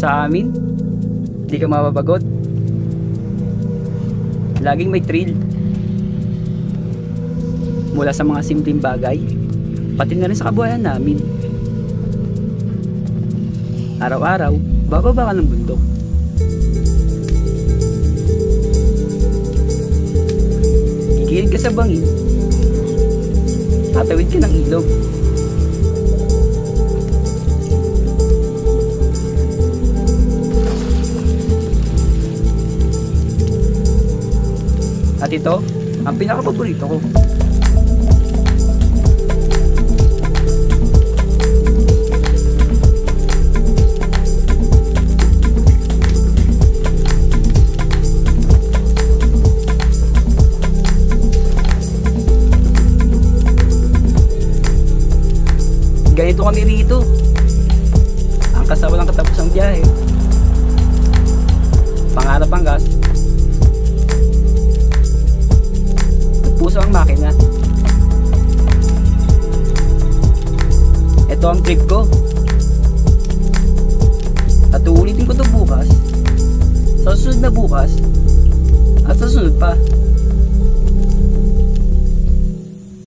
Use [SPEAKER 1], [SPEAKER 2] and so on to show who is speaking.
[SPEAKER 1] Sa amin, di ka mababagot. Laging may thrill. Mula sa mga simpleng bagay, pati na rin sa kabuhayan namin. Araw-araw, bababa ka ng bundok. Gigilid ka sa bangin. Tatawid ka ng ilog. At ito, ang pinaka-paborito ko. Ganito kami rito. Ang kasawalang katapusang biyahe. Pangarap ang gas. Puso ang makina. Ito ang trip ko. At uulitin ko ito bukas, sa susunod na bukas, at sa susunod pa.